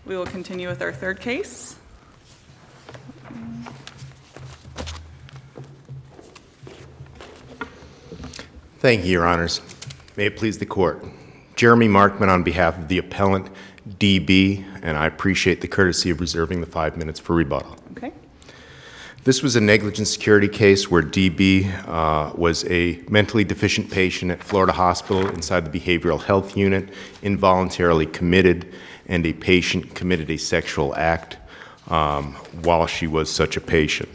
We will continue with our third case. Thank you, Your Honors. May it please the Court. Jeremy Markman on behalf of the appellant, DB, and I appreciate the courtesy of reserving the 5 minutes for rebuttal. Okay. This was a negligent security case where DB was a mentally deficient patient at Florida Hospital inside the behavioral health unit, involuntarily committed, and a patient committed a sexual act while she was such a patient.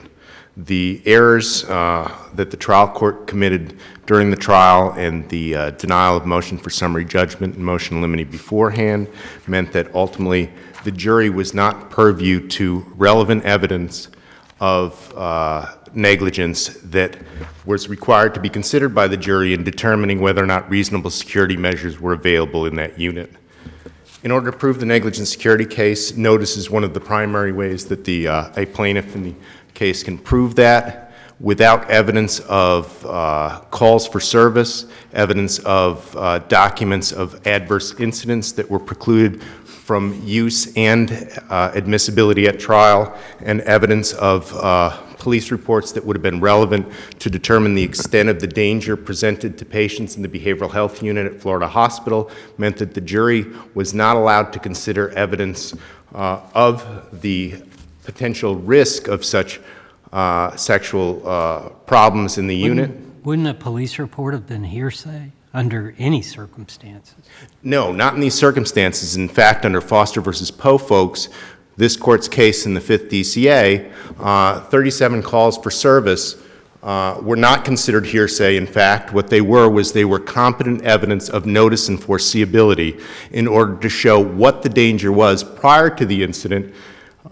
The errors that the trial court committed during the trial and the denial of motion for summary judgment and motion in limine beforehand meant that ultimately the jury was not purview to relevant evidence of negligence that was required to be considered by the jury in determining whether or not reasonable security measures were available in that unit. In order to prove the negligent security case, notice is one of the primary ways that a plaintiff in the case can prove that. Without evidence of calls for service, evidence of documents of adverse incidents that were precluded from use and admissibility at trial, and evidence of police reports that would have been relevant to determine the extent of the danger presented to patients in the behavioral health unit at Florida Hospital, meant that the jury was not allowed to consider evidence of the potential risk of such sexual problems in the unit. Wouldn't a police report have been hearsay under any circumstances? No, not in these circumstances. In fact, under Foster versus Poe, folks, this court's case in the 5th DCA, 37 calls for service were not considered hearsay. In fact, what they were competent evidence of notice and foreseeability in order to show what the danger was prior to the incident.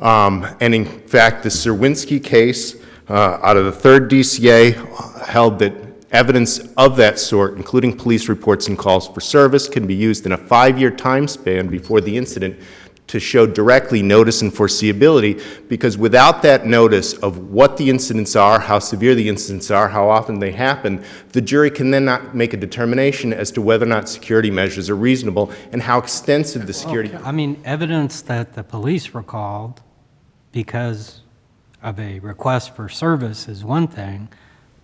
And in fact, the Serwinski case out of the 3rd DCA held that evidence of that sort, including police reports and calls for service, can be used in a 5-year time span before the incident to show directly notice and foreseeability, because without that notice of what the incidents are, how severe the incidents are, how often they happen, the jury can then not make a determination as to whether or not security measures are reasonable and how extensive the security... I mean, evidence that the police were called because of a request for service is one thing,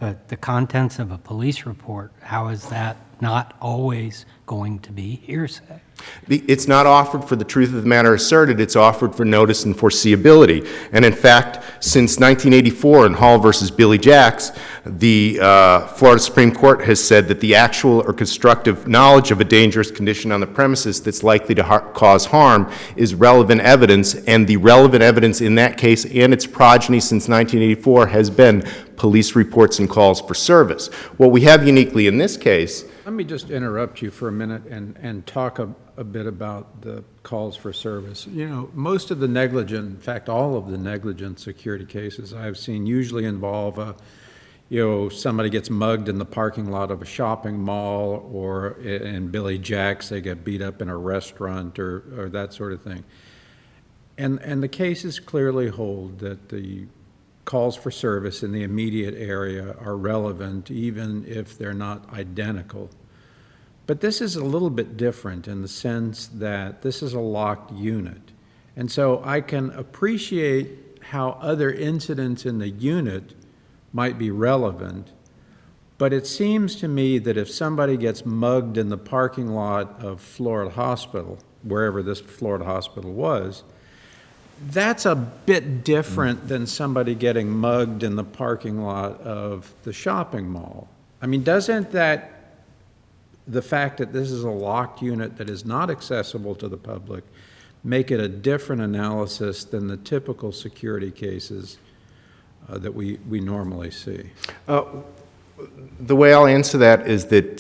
but the contents of a police report, how is that not always going to be hearsay? It's not offered for the truth of the matter asserted, it's offered for notice and foreseeability. And in fact, since 1984 in Hall versus Billy Jacks, the Florida Supreme Court has said that the actual or constructive knowledge of a dangerous condition on the premises that's likely to cause harm is relevant evidence, and the relevant evidence in that case and its progeny since 1984 has been police reports and calls for service. What we have uniquely in this case... Let me just interrupt you for a minute and talk a bit about the calls for service. You know, most of the negligent, in fact, all of the negligent security cases I've seen usually involve somebody gets mugged in the parking lot of a shopping mall, or in Billy Jacks, they get beat up in a restaurant or that sort of thing. And the cases clearly hold that the calls for service in the immediate area are relevant even if they're not identical. But this is a little bit different in the sense that this is a locked unit. And so I can appreciate how other incidents in the unit might be relevant, but it seems to me that if somebody gets mugged in the parking lot of Florida Hospital, wherever this Florida Hospital was, that's a bit different than somebody getting mugged in the parking lot of the shopping mall. I mean, doesn't that, the fact that this is a locked unit that is not accessible to the public, make it a different analysis than the typical security cases that we normally see? The way I'll answer that is that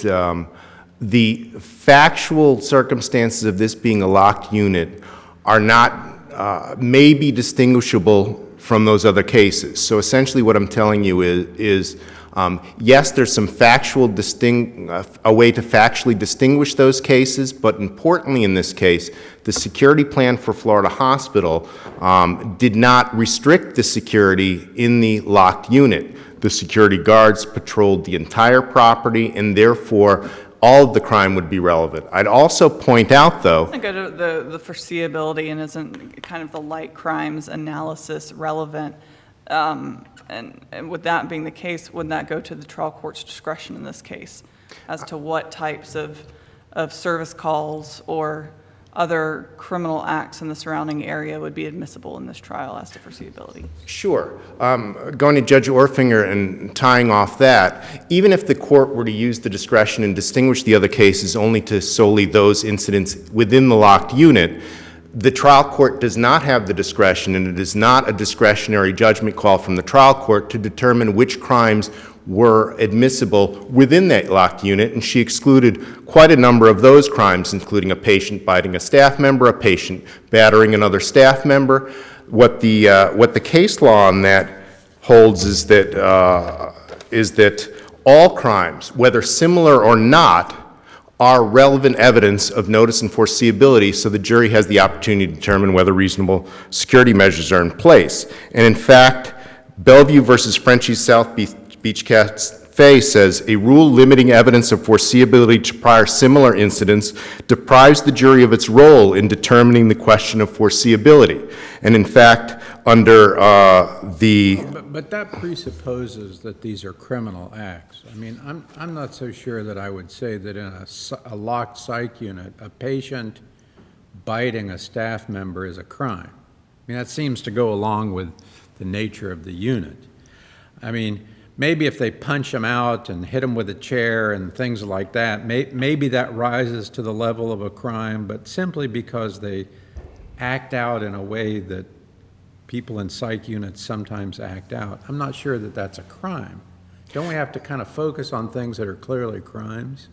the factual circumstances of this being a locked unit are not may be distinguishable from those other cases. So essentially what I'm telling you is yes, there's some factual a way to factually distinguish those cases, but importantly in this case, the security plan for Florida Hospital did not restrict the security in the locked unit. The security guards patrolled the entire property, and therefore all of the crime would be relevant. I'd also point out, though, I go to the foreseeability, and isn't kind of the light crimes analysis relevant? And with that being the case, wouldn't that go to the trial court's discretion in this case as to what types of service calls or other criminal acts in the surrounding area would be admissible in this trial as to foreseeability? Sure. Going to Judge Orfinger and tying off that, even if the court were to use the discretion and distinguish the other cases only to solely those incidents within the locked unit, the trial court does not have the discretion, and it is not a discretionary judgment call from the trial court to determine which crimes were admissible within that locked unit, and she excluded quite a number of those crimes, including a patient biting a staff member, a patient battering another staff member. What the case law on that holds is that all crimes, whether similar or not, are relevant evidence of notice and foreseeability, so the jury has the opportunity to determine whether reasonable security measures are in place. And in fact, Bellevue versus Frenchie's South Beach Cafe says, a rule limiting evidence of foreseeability to prior similar incidents deprives the jury of its role in determining the question of foreseeability. And in fact, under But that presupposes that these are criminal acts. I mean, I'm not so sure that I would say that in a locked psych unit, a patient biting a staff member is a crime. I mean, that seems to go along with the nature of the unit. I mean, maybe if they punch them out and hit them with a chair and things like that, maybe that rises to the level of a crime, but simply because they act out in a way that people in psych units sometimes act out, I'm not sure that that's a crime. Don't we have to kind of focus on things that are clearly crimes?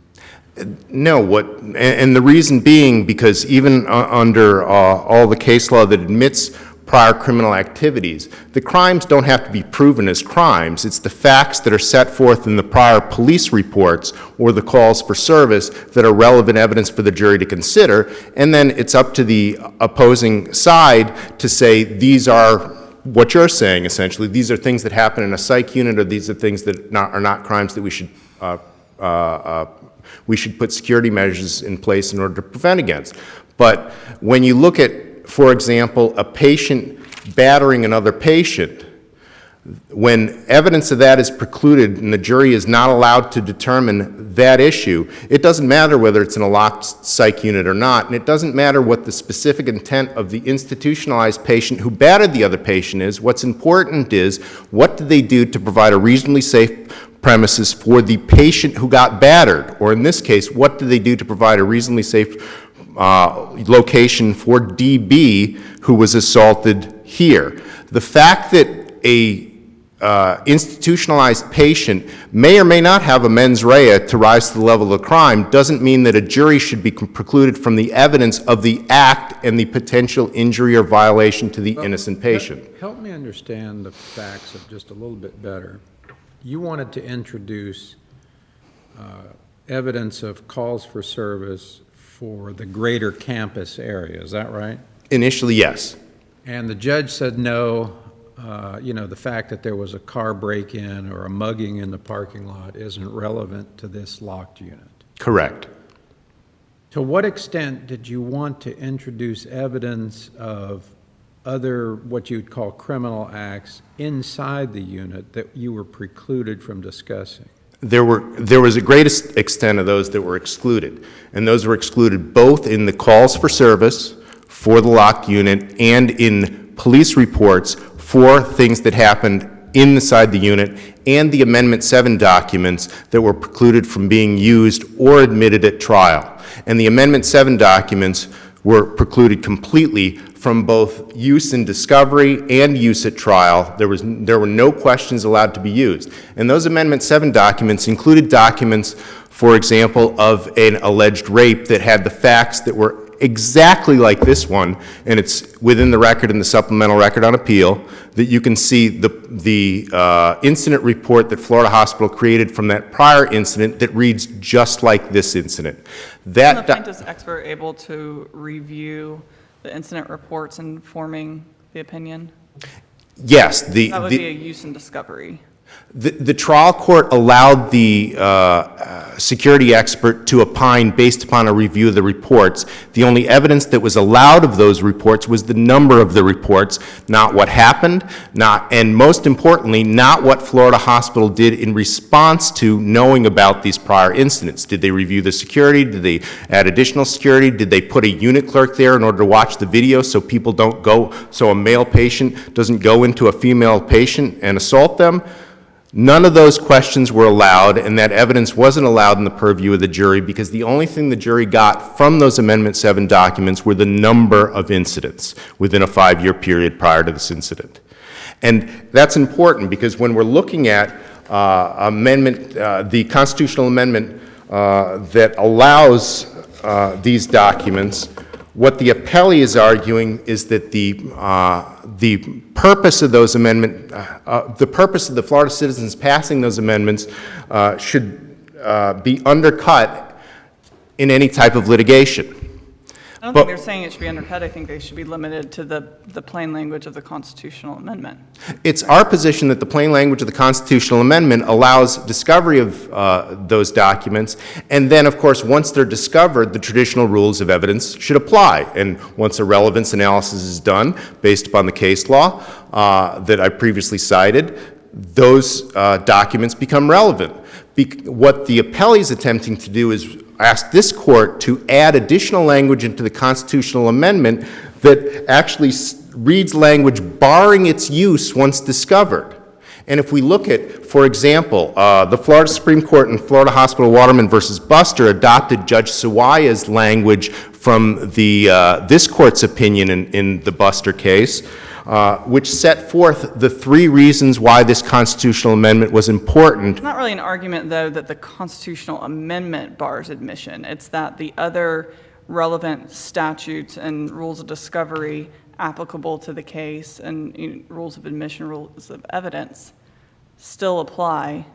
No, and the reason being because even under all the case law that admits prior criminal activities, the crimes don't have to be proven as crimes. It's the facts that are set forth in the prior police reports or the calls for service that are relevant evidence for the jury to consider, and then it's up to the opposing side to say these are what you're saying, essentially. These are things that happen in a psych unit, or these are things that are not crimes that we should put security measures in place in order to prevent against. But when you look at, for example, a patient battering another patient, when evidence of that is precluded and the jury is not allowed to determine that issue, it doesn't matter whether it's in a locked psych unit or not, and it doesn't matter what the specific intent of the institutionalized patient who battered the other patient is. What's important is, what did they do to provide a reasonably safe premises for the patient who got battered? Or in this case, what did they do to provide a reasonably safe location for DB who was assaulted here? The fact that a institutionalized patient may or may not have a mens rea to rise to the level of crime doesn't mean that a jury should be precluded from the evidence of the act and the potential injury or violation to the innocent patient. Help me understand the facts of just a little bit better. You wanted to introduce evidence of calls for service for the greater campus area, is that right? Initially, yes. And the judge said no, the fact that there was a car break-in or a mugging in the parking lot isn't relevant to this locked unit. Correct. To what extent did you want to introduce evidence of other, what you'd call criminal acts inside the unit that you were precluded from discussing? There was a great extent of those that were excluded, and those were excluded both in the calls for service for the locked unit and in police reports for things that happened inside the unit, and the Amendment 7 documents that were precluded from being used or admitted at trial. And the Amendment 7 documents were precluded completely from both use in discovery and use at trial. There were no questions allowed to be used. And those Amendment 7 documents included documents, for example, of an alleged rape that had the facts that were exactly like this one, and it's within the record in the supplemental record on appeal, that you can see the incident report that Florida Hospital created from that prior incident that reads just like this incident. Is the plaintiff's expert able to review the incident reports in forming the opinion? Yes. That would be a use in discovery. The trial court allowed the security expert to opine based upon a review of the reports. The only evidence that was allowed of those reports was the number of the reports, not what happened, and most importantly, not what Florida Hospital did in response to knowing about these prior incidents. Did they review the security? Did they add additional security? Did they put a unit clerk there in order to watch the video so people don't go, so a male patient doesn't go into a female patient and assault them? None of those questions were allowed, and that evidence wasn't allowed in the purview of the jury because the only thing the jury got from those Amendment 7 documents were the number of incidents within a 5-year period prior to this incident. And that's important because when we're looking at the constitutional amendment that allows these documents, what the appellee is arguing is that the purpose of those the purpose of the Florida citizens passing those amendments should be undercut in any type of litigation. I don't think they're saying it should be undercut. I think they should be limited to the plain language of the constitutional amendment. It's our position that the plain language of the constitutional amendment allows discovery of those documents, and then, of course, once they're discovered, the traditional rules of evidence should apply. And once a relevance analysis is done, based upon the case law that I previously cited, those documents become relevant. What the appellee is attempting to do is ask this court to add additional language into the constitutional amendment that actually reads language barring its use once discovered. And if we look at, for example, the Florida Supreme Court in Florida Hospital Waterman versus Buster adopted Judge Sawaya's language from this court's opinion in the Buster case, which set forth the 3 reasons why this constitutional amendment was important. It's not really an argument, though, that the constitutional amendment bars admission. It's that the other relevant statutes and rules of discovery applicable to the case and rules of admission, rules of evidence still apply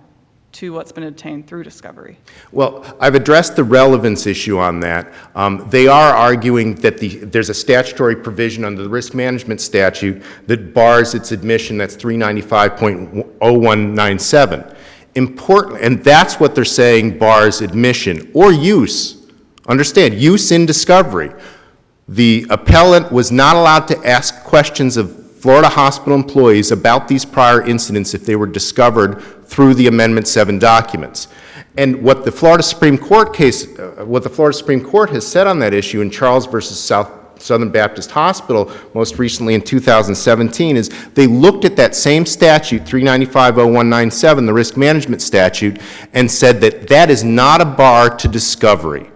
to what's been obtained through discovery. Well, I've addressed the relevance issue on that. They are arguing that there's a statutory provision under the risk management statute that bars its admission. That's 395.0197. Important, and that's what they're saying bars admission or use. Understand, use in discovery. The appellant was not allowed to ask questions of Florida hospital employees about these prior incidents if they were discovered through the Amendment 7 documents. And what the Florida Supreme Court has said on that issue in Charles versus Southern Baptist Hospital, most recently in 2017, is they looked at that same statute, 395.0197, the risk management statute, and said that that is not a bar to discovery.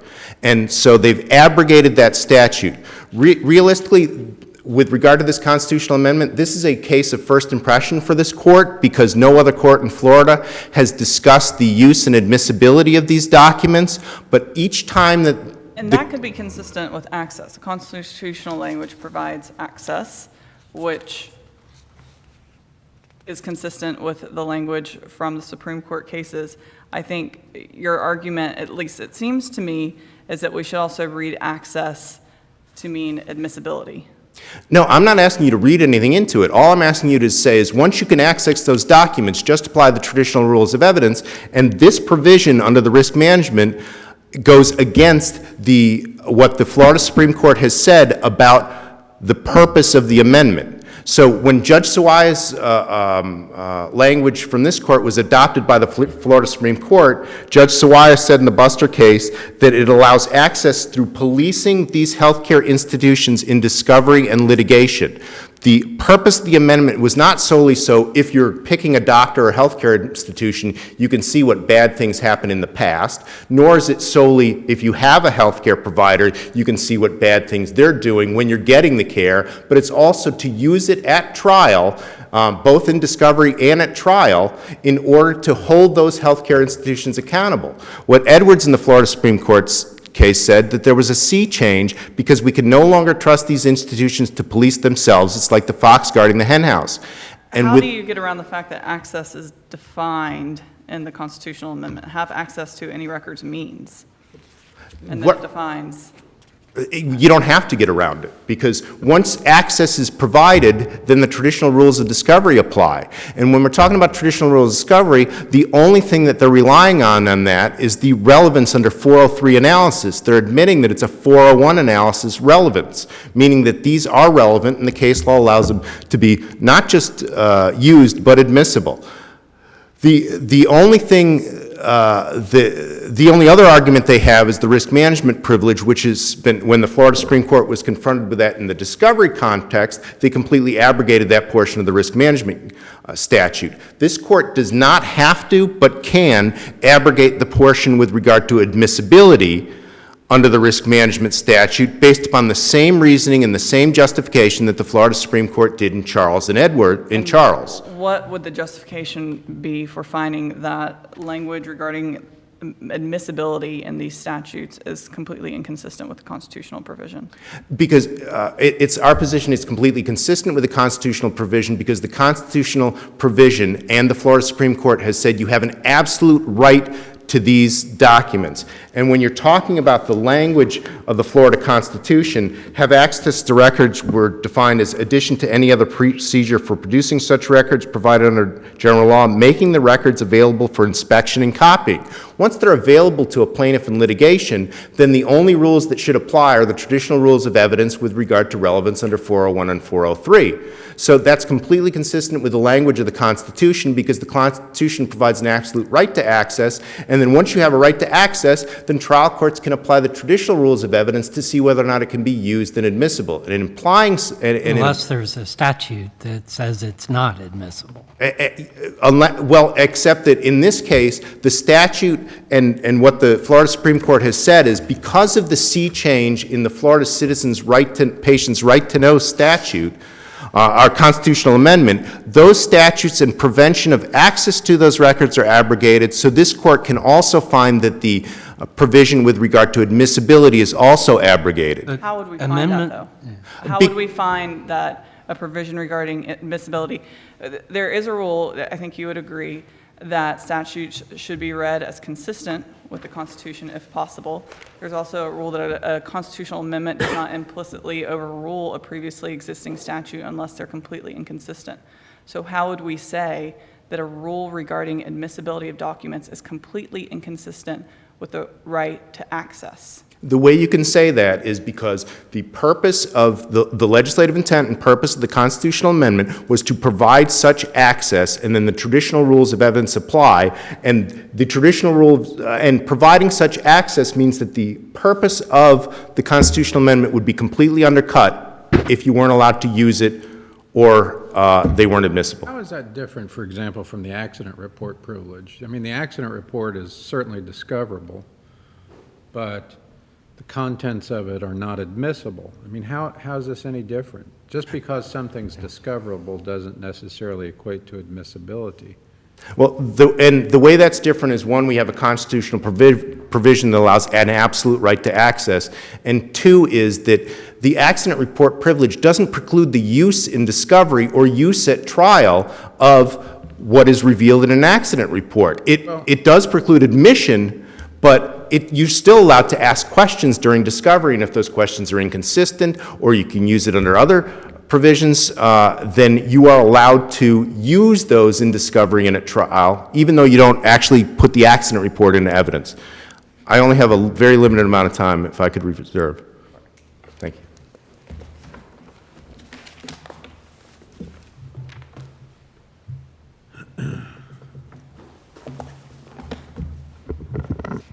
And so they've abrogated that statute. Realistically, with regard to this constitutional amendment, this is a case of first impression for this court because no other court in Florida has discussed the use and admissibility of these documents, but each time that... And that could be consistent with access. The constitutional language provides access, which is consistent with the language from the Supreme Court cases. I think your argument, at least it seems to me, is that we should also read access to mean admissibility. No, I'm not asking you to read anything into it. All I'm asking you to say is once you can access those documents, just apply the traditional rules of evidence, and this provision under the risk management goes against what the Florida Supreme Court has said about the purpose of the amendment. So when Judge Sawaya's language from this court was adopted by the Florida Supreme Court, Judge Sawaya said in the Buster case that it allows access through policing these healthcare institutions in discovery and litigation. The purpose of the amendment was not solely so if you're picking a doctor or healthcare institution, you can see what bad things happened in the past, nor is it solely if you have a healthcare provider, you can see what bad things they're doing when you're getting the care, but it's also to use it at trial, both in discovery and at trial, in order to hold those healthcare institutions accountable. What Edwards in the Florida Supreme Court's case said that there was a sea change because we could no longer trust these institutions to police themselves. It's like the fox guarding the hen house. And how do you get around the fact that access is defined in the constitutional amendment? Have access to any records means, and then it defines You don't have to get around it, because once access is provided, then the traditional rules of discovery apply. And when we're talking about traditional rules of discovery, the only thing that they're relying on that is the relevance under 403 analysis. They're admitting that it's a 401 analysis relevance, meaning that these are relevant and the case law allows them to be not just used, but admissible. The only thing, the only other argument they have is the risk management privilege, which has been, when the Florida Supreme Court was confronted with that in the discovery context, they completely abrogated that portion of the risk management statute. This court does not have to, but can, abrogate the portion with regard to admissibility under the risk management statute based upon the same reasoning and the same justification that the Florida Supreme Court did in Charles and Edward in Charles. What would the justification be for finding that language regarding admissibility in these statutes is completely inconsistent with the constitutional provision? Because it's our position it's completely consistent with the constitutional provision, because the constitutional provision and the Florida Supreme Court has said you have an absolute right to these documents. And when you're talking about the language of the Florida Constitution, have access to records were defined as addition to any other procedure for producing such records provided under general law, making the records available for inspection and copying. Once they're available to a plaintiff in litigation, then the only rules that should apply are the traditional rules of evidence with regard to relevance under 401 and 403. So that's completely consistent with the language of the Constitution, because the Constitution provides an absolute right to access, and then once you have a right to access, then trial courts can apply the traditional rules of evidence to see whether or not it can be used and admissible. And implying... Unless there's a statute that says it's not admissible. Well, except that in this case, the statute and what the Florida Supreme Court has said is, because of the sea change in the Florida patient's right to know statute, our constitutional amendment, those statutes and prevention of access to those records are abrogated. So this court can also find that the provision with regard to admissibility is also abrogated. How would we find that, though? How would we find that a provision regarding admissibility? There is a rule, I think you would agree, that statutes should be read as consistent with the Constitution if possible. There's also a rule that a constitutional amendment does not implicitly overrule a previously existing statute unless they're completely inconsistent. So how would we say that a rule regarding admissibility of documents is completely inconsistent with the right to access? The way you can say that is because the purpose of the legislative intent and purpose of the constitutional amendment was to provide such access, and then the traditional rules of evidence apply, and the traditional rules and providing such access means that the purpose of the constitutional amendment would be completely undercut if you weren't allowed to use it or they weren't admissible. How is that different, for example, from the accident report privilege? I mean, the accident report is certainly discoverable, but the contents of it are not admissible. I mean, how is this any different? Just because something's discoverable doesn't necessarily equate to admissibility. Well, the way that's different is, one, we have a constitutional provision that allows an absolute right to access, and two is that the accident report privilege doesn't preclude the use in discovery or use at trial of what is revealed in an accident report. It does preclude admission, but you're still allowed to ask questions during discovery, and if those questions are inconsistent or you can use it under other provisions, then you are allowed to use those in discovery and at trial, even though you don't actually put the accident report into evidence. I only have a very limited amount of time, if I could reserve. Thank you.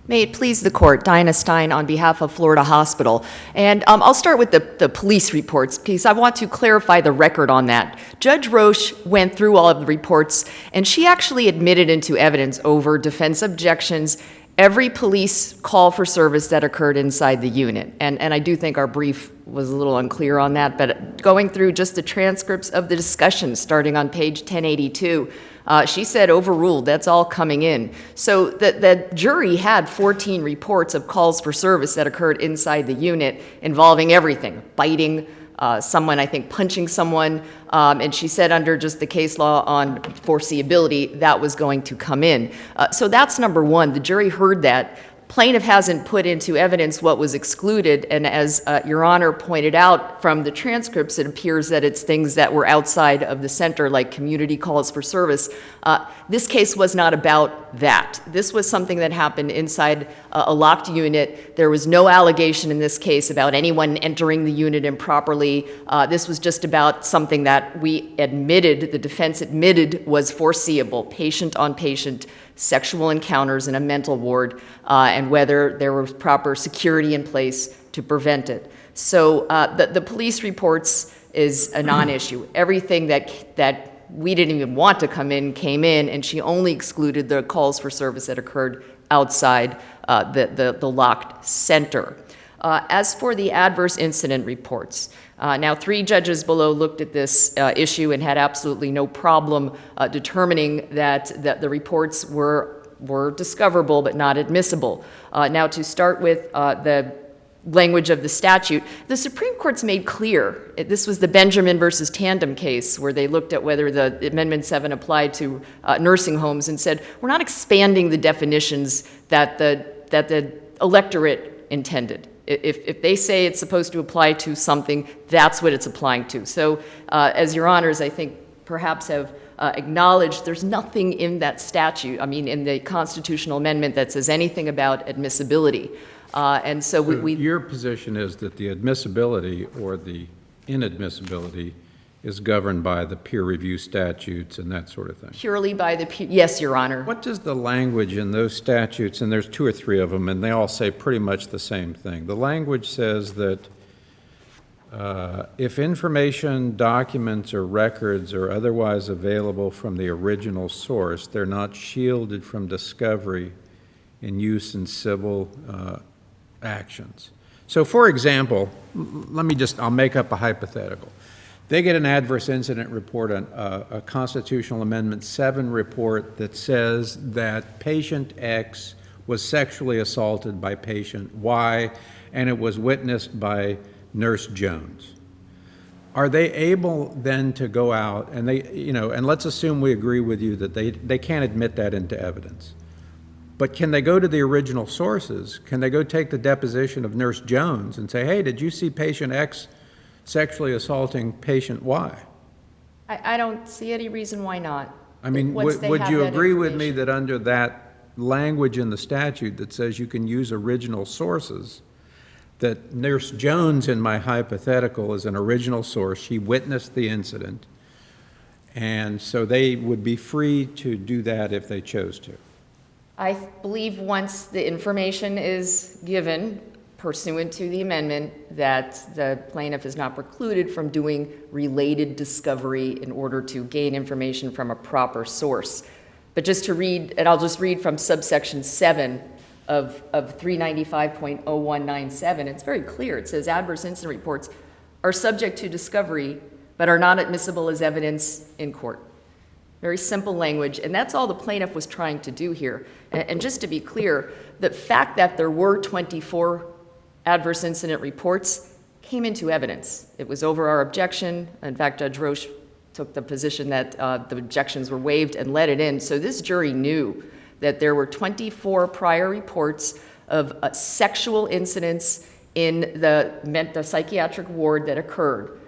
May it please the court, Diana Stein on behalf of Florida Hospital. And I'll start with the police reports piece. I want to clarify the record on that. Judge Roche went through all of the reports, and she actually admitted into evidence over defense objections every police call for service that occurred inside the unit. And I do think our brief was a little unclear on that, but going through just the transcripts of the discussion starting on page 1082, she said overruled, that's all coming in. So the jury had 14 reports of calls for service that occurred inside the unit involving everything, biting someone, I think punching someone, and she said under just the case law on foreseeability, that was going to come in. So that's number one. The jury heard that. Plaintiff hasn't put into evidence what was excluded, and as Your Honor pointed out from the transcripts, it appears that it's things that were outside of the center, like community calls for service. This case was not about that. This was something that happened inside a locked unit. There was no allegation in this case about anyone entering the unit improperly. This was just about something that we admitted, the defense admitted, was foreseeable, patient-on-patient sexual encounters in a mental ward, and whether there was proper security in place to prevent it. So the police reports is a non-issue. Everything that we didn't even want to come in came in, and she only excluded the calls for service that occurred outside the locked center. As for the adverse incident reports, now 3 judges below looked at this issue and had absolutely no problem determining that the reports were discoverable but not admissible. Now to start with the language of the statute, the Supreme Court's made clear, this was the Benjamin versus Tandem case where they looked at whether the Amendment 7 applied to nursing homes and said, we're not expanding the definitions that the electorate intended. If they say it's supposed to apply to something, that's what it's applying to. So as Your Honors, I think, perhaps have acknowledged, there's nothing in that statute, I mean, in the constitutional amendment that says anything about admissibility. And so we... Your position is that the admissibility or the inadmissibility is governed by the peer review statutes and that sort of thing? Purely by the... Yes, Your Honor. What does the language in those statutes, and there's 2 or 3 of them, and they all say pretty much the same thing. The language says that if information, documents, or records are otherwise available from the original source, they're not shielded from discovery and use in civil actions. So, for example, I'll make up a hypothetical. They get an adverse incident report, a Constitutional Amendment 7 report that says that patient X was sexually assaulted by patient Y, and it was witnessed by Nurse Jones. Are they able then to go out and and let's assume we agree with you that they can't admit that into evidence. But can they go to the original sources? Can they go take the deposition of Nurse Jones and say, hey, did you see patient X sexually assaulting patient Y? I don't see any reason why not. I mean, would you agree with me that under that language in the statute that says you can use original sources, that Nurse Jones, in my hypothetical, is an original source? She witnessed the incident, and so they would be free to do that if they chose to. I believe once the information is given pursuant to the amendment that the plaintiff is not precluded from doing related discovery in order to gain information from a proper source. But just to read, and I'll just read from subsection 7 of 395.0197, it's very clear. It says adverse incident reports are subject to discovery but are not admissible as evidence in court. Very simple language, and that's all the plaintiff was trying to do here. And just to be clear, the fact that there were 24 adverse incident reports came into evidence. It was over our objection. In fact, Judge Roche took the position that the objections were waived and let it in. So this jury knew that there were 24 prior reports of sexual incidents in the psychiatric ward that occurred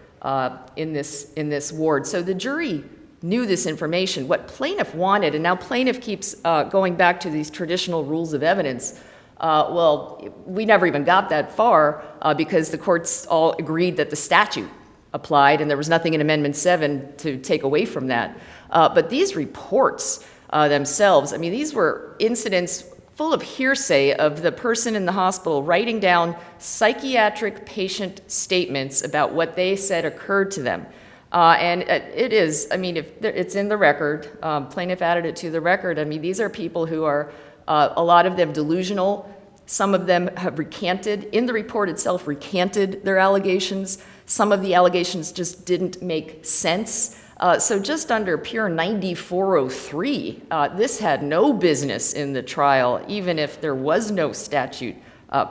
in this ward. So the jury knew this information. What plaintiff wanted, and now plaintiff keeps going back to these traditional rules of evidence. Well, we never even got that far because the courts all agreed that the statute applied and there was nothing in Amendment 7 to take away from that. But these reports themselves, I mean, these were incidents full of hearsay of the person in the hospital writing down psychiatric patient statements about what they said occurred to them. And it is, I mean, if it's in the record, plaintiff added it to the record. I mean, these are people who are, a lot of them delusional. Some of them have recanted, in the report itself, recanted their allegations. Some of the allegations just didn't make sense. So just under pure 9403, this had no business in the trial, even if there was no statute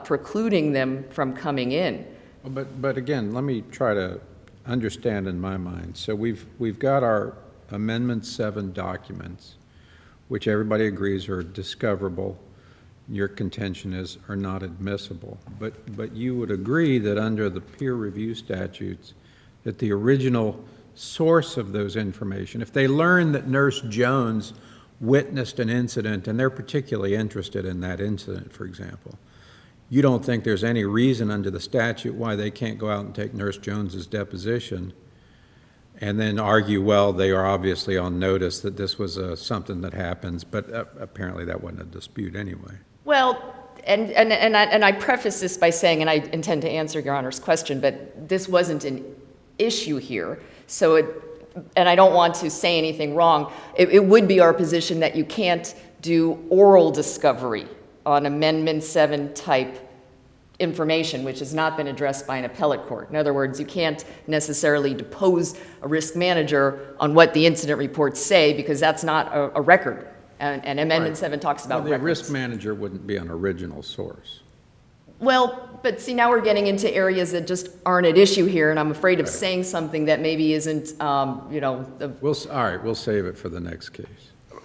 precluding them from coming in. But again, let me try to understand in my mind. So we've got our Amendment 7 documents, which everybody agrees are discoverable your contention is, are not admissible. But you would agree that under the peer review statutes, that the original source of those information, if they learn that Nurse Jones witnessed an incident and they're particularly interested in that incident, for example, you don't think there's any reason under the statute why they can't go out and take Nurse Jones's deposition and then argue, well, they are obviously on notice that this was something that happens, but apparently that wasn't a dispute anyway. Well, and I preface this by saying, and I intend to answer Your Honor's question, but this wasn't an issue here. So and I don't want to say anything wrong, it would be our position that you can't do oral discovery on Amendment 7 type information, which has not been addressed by an appellate court. In other words, you can't necessarily depose a risk manager on what the incident reports say, because that's not a record. And Amendment 7 talks about Well, the records. risk manager wouldn't be an original source. Well, but see, now we're getting into areas that just aren't at issue here, and I'm afraid of saying something that maybe isn't, all Right, we'll save it for the next case.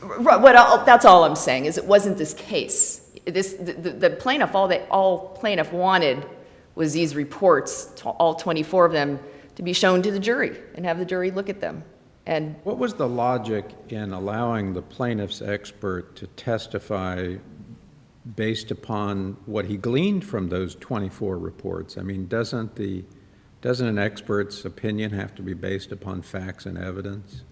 that's all I'm saying, is it wasn't this case. The plaintiff, all plaintiff wanted was these reports, all 24 of them, to be shown to the jury and have the jury look at them. And What was the logic in allowing the plaintiff's expert to testify based upon what he gleaned from those 24 reports? I mean, doesn't an expert's opinion have to be based upon facts and evidence?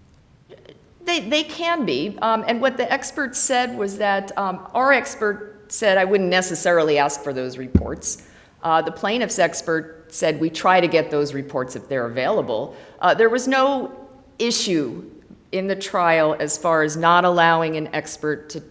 they can be. And what the expert said was that our expert said I wouldn't necessarily ask for those reports. The plaintiff's expert said we try to get those reports if they're available. There was no issue in the trial as far as not allowing an expert to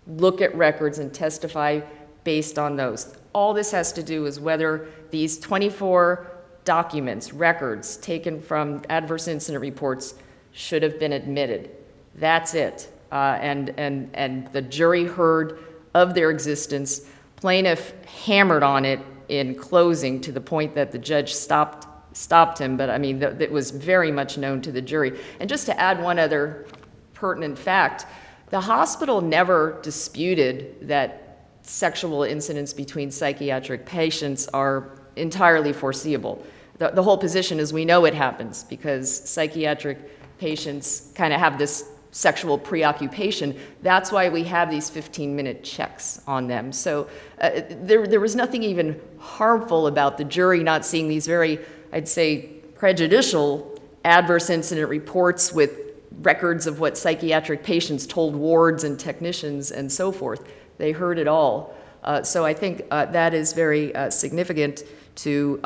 look at records and testify based on those. All this has to do is whether these 24 documents, records taken from adverse incident reports should have been admitted. That's it. And the jury heard of their existence. Plaintiff hammered on it in closing to the point that the judge stopped him, but I mean, it was very much known to the jury. And just to add one other pertinent fact, the hospital never disputed that sexual incidents between psychiatric patients are entirely foreseeable. The whole position is we know it happens because psychiatric patients kind of have this sexual preoccupation. That's why we have these 15-minute checks on them. So there was nothing even harmful about the jury not seeing these very, I'd say, prejudicial adverse incident reports with records of what psychiatric patients told wards and technicians and so forth. They heard it all. So I think that is very significant to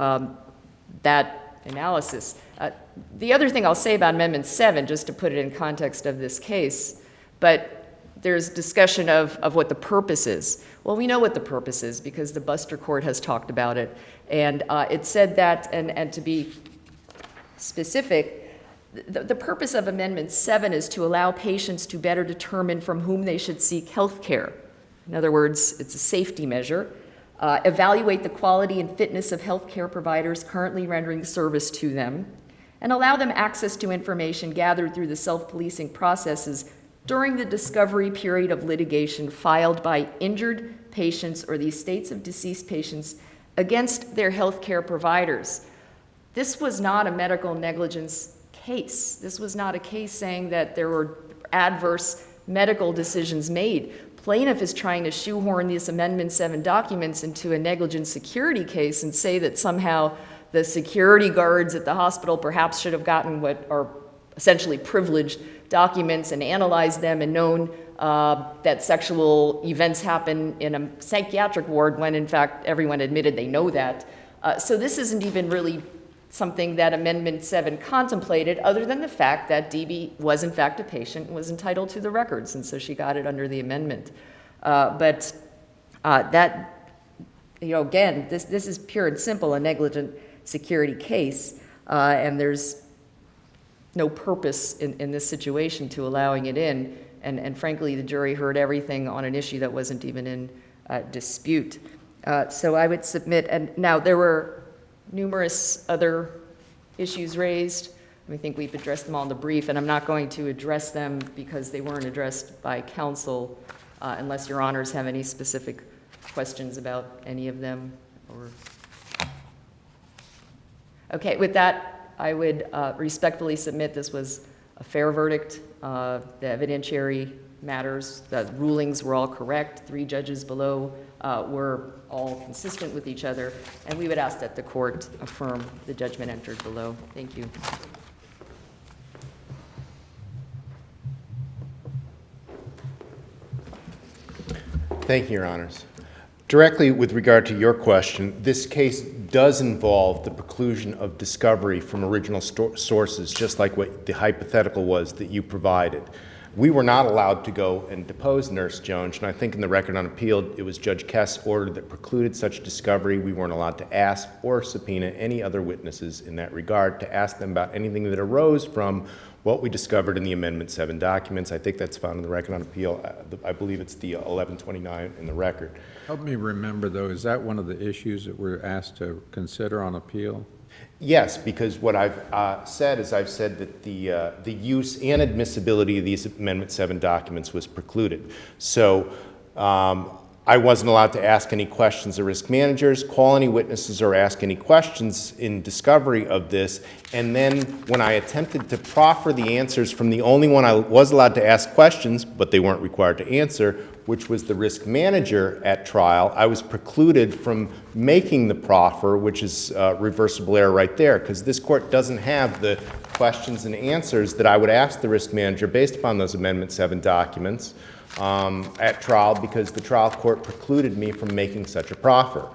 that analysis. The other thing I'll say about Amendment 7, just to put it in context of this case, but there's discussion of what the purpose is. Well, we know what the purpose is because the Buster Court has talked about it. And it said that, and to be specific, the purpose of Amendment 7 is to allow patients to better determine from whom they should seek health care. In other words, it's a safety measure. Evaluate the quality and fitness of health care providers currently rendering service to them, and allow them access to information gathered through the self-policing processes during the discovery period of litigation filed by injured patients or the estates of deceased patients against their health care providers. This was not a medical negligence case. This was not a case saying that there were adverse medical decisions made. Plaintiff is trying to shoehorn these Amendment 7 documents into a negligent security case and say that somehow the security guards at the hospital perhaps should have gotten what are essentially privileged documents and analyzed them and known that sexual events happen in a psychiatric ward when in fact everyone admitted they know that. So this isn't even really something that Amendment 7 contemplated, other than the fact that DB was in fact a patient and was entitled to the records, and so she got it under the amendment. But that, again, this is pure and simple, a negligent security case, and there's no purpose in this situation to allowing it in, and frankly, the jury heard everything on an issue that wasn't even in dispute. So I would submit, and now there were numerous other issues raised. I think we've addressed them all in the brief, and I'm not going to address them because they weren't addressed by counsel unless your honors have any specific questions about any of them? Or okay, with that, I would respectfully submit this was a fair verdict. The evidentiary matters, the rulings were all correct. 3 judges below were all consistent with each other, and we would ask that the court affirm the judgment entered below. Thank you. Thank you, Your Honors. Directly with regard to your question, this case does involve the preclusion of discovery from original sources, just like what the hypothetical was that you provided. We were not allowed to go and depose Nurse Jones, and I think in the record on appeal, it was Judge Kess's order that precluded such discovery. We weren't allowed to ask or subpoena any other witnesses in that regard to ask them about anything that arose from what we discovered in the Amendment 7 documents. I think that's found in the record on appeal. I believe it's the 1129 in the record. Help me remember, though, is that one of the issues that we're asked to consider on appeal? Yes, because what I've said is I've said that the use and admissibility of these Amendment 7 documents was precluded. So I wasn't allowed to ask any questions of risk managers, call any witnesses, or ask any questions in discovery of this. And then when I attempted to proffer the answers from the only one I was allowed to ask questions, but they weren't required to answer, which was the risk manager at trial, I was precluded from making the proffer, which is reversible error right there, because this court doesn't have the questions and answers that I would ask the risk manager based upon those Amendment 7 documents at trial, because the trial court precluded me from making such a proffer.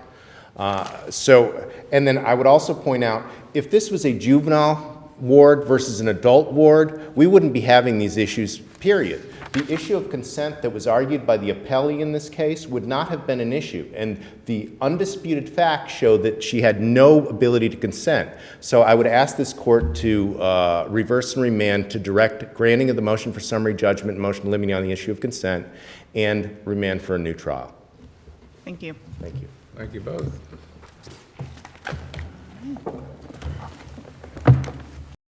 And then I would also point out, if this was a juvenile ward versus an adult ward, we wouldn't be having these issues, period. The issue of consent that was argued by the appellee in this case would not have been an issue, and the undisputed facts show that she had no ability to consent. So I would ask this court to reverse and remand to direct granting of the motion for summary judgment and motion limiting on the issue of consent, and remand for a new trial. Thank you. Thank you. Thank you both.